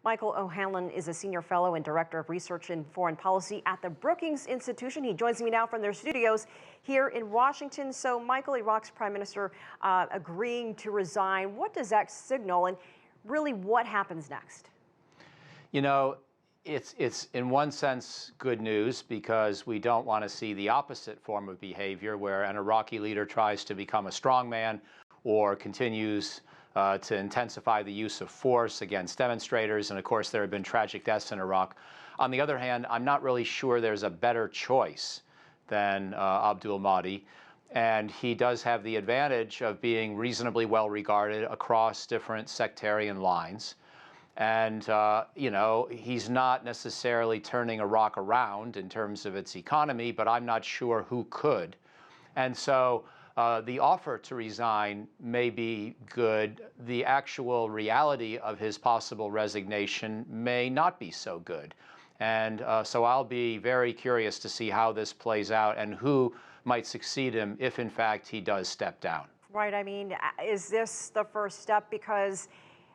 Michael OHanlon is a senior fellow and director of research in foreign policy at the Brookings Institution. He joins me now from their studios here in Washington. So, Michael, Iraq's prime minister agreeing to resign. What does that signal, and really what happens next? You know, it's in one sense good news, because we don't want to see the opposite form of behavior where an Iraqi leader tries to become a strongman or continues to intensify the use of force against demonstrators. And of course, there have been tragic deaths in Iraq. On the other hand, I'm not really sure there's a better choice than Abdul Mahdi. And he does have the advantage of being reasonably well regarded across different sectarian lines. And, you know, he's not necessarily turning Iraq around in terms of its economy, but I'm not sure who could. And so the offer to resign may be good. The actual reality of his possible resignation may not be so good. And so I'll be very curious to see how this plays out and who might succeed him if, in fact, he does step down. Right. I mean, is this the first step? Because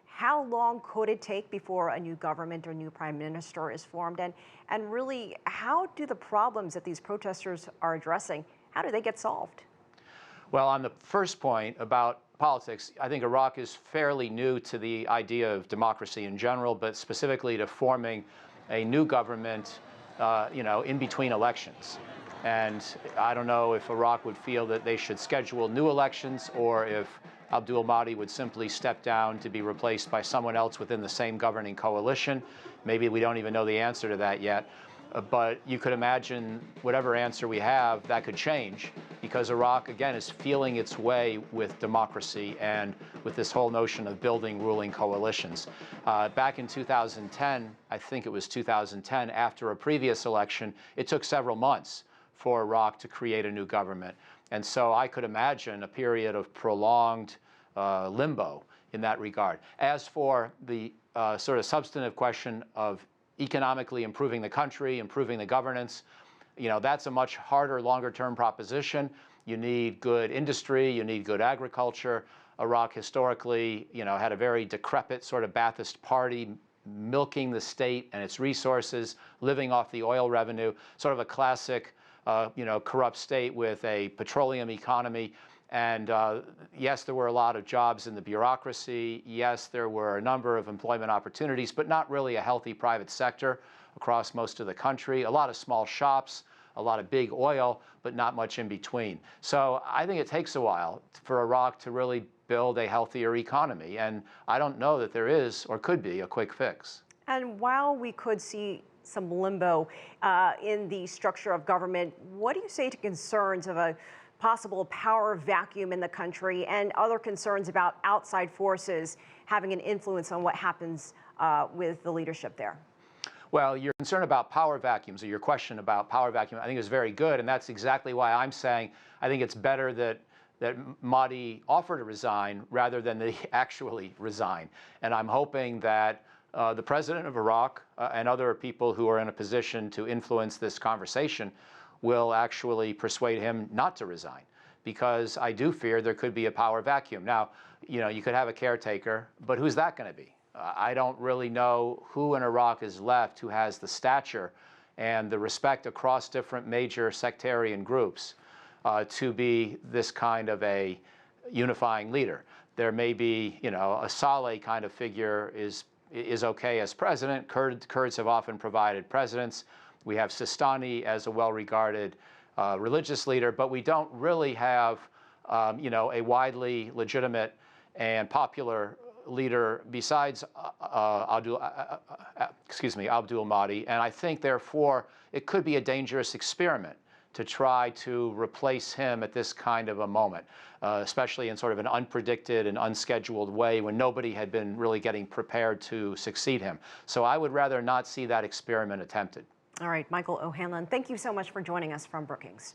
how long could it take before a new government or new prime minister is formed? And really, how do the problems that these protesters are addressing, how do they get solved? Well, on the first point about politics, I think Iraq is fairly new to the idea of democracy in general, but specifically to forming a new government, you know, in between elections. And I don't know if Iraq would feel that they should schedule new elections, or if Abdul Mahdi would simply step down to be replaced by someone else within the same governing coalition. Maybe we don't even know the answer to that yet. But you could imagine whatever answer we have, that could change, because Iraq, again, is feeling its way with democracy and with this whole notion of building ruling coalitions. Back in 2010, I think it was 2010, after a previous election, it took several months for Iraq to create a new government. And so I could imagine a period of prolonged limbo in that regard. As for the sort of substantive question of economically improving the country, improving the governance, you know, that's a much harder, longer-term proposition. You need good industry, you need good agriculture. Iraq historically, you know, had a very decrepit sort of Ba'athist party, milking the state and its resources, living off the oil revenue, sort of a classic, you know, corrupt state with a petroleum economy. And yes, there were a lot of jobs in the bureaucracy. Yes, there were a number of employment opportunities, but not really a healthy private sector across most of the country. A lot of small shops, a lot of big oil, but not much in between. So I think it takes a while for Iraq to really build a healthier economy. And I don't know that there is or could be a quick fix. And while we could see some limbo in the structure of government, what do you say to concerns of a possible power vacuum in the country and other concerns about outside forces having an influence on what happens with the leadership there? Well, your concern about power vacuums, or your question about power vacuum, I think is very good, and that's exactly why I'm saying I think it's better that Mahdi offer to resign rather than that he actually resign. And I'm hoping that the president of Iraq and other people who are in a position to influence this conversation will actually persuade him not to resign, because I do fear there could be a power vacuum. Now, you know, you could have a caretaker, but who's that going to be? I don't really know who in Iraq is left who has the stature and the respect across different major sectarian groups to be this kind of a unifying leader. There may be, you know, a Saleh kind of figure is okay as president. Kurds have often provided presidents. We have Sistani as a well-regarded religious leader, but we don't really have, you know, a widely legitimate and popular leader besides Abdul Mahdi. And I think, therefore, it could be a dangerous experiment to try to replace him at this kind of a moment, especially in sort of an unpredicted and unscheduled way when nobody had been really getting prepared to succeed him. So I would rather not see that experiment attempted. All right, Michael OHanlon, thank you so much for joining us from Brookings.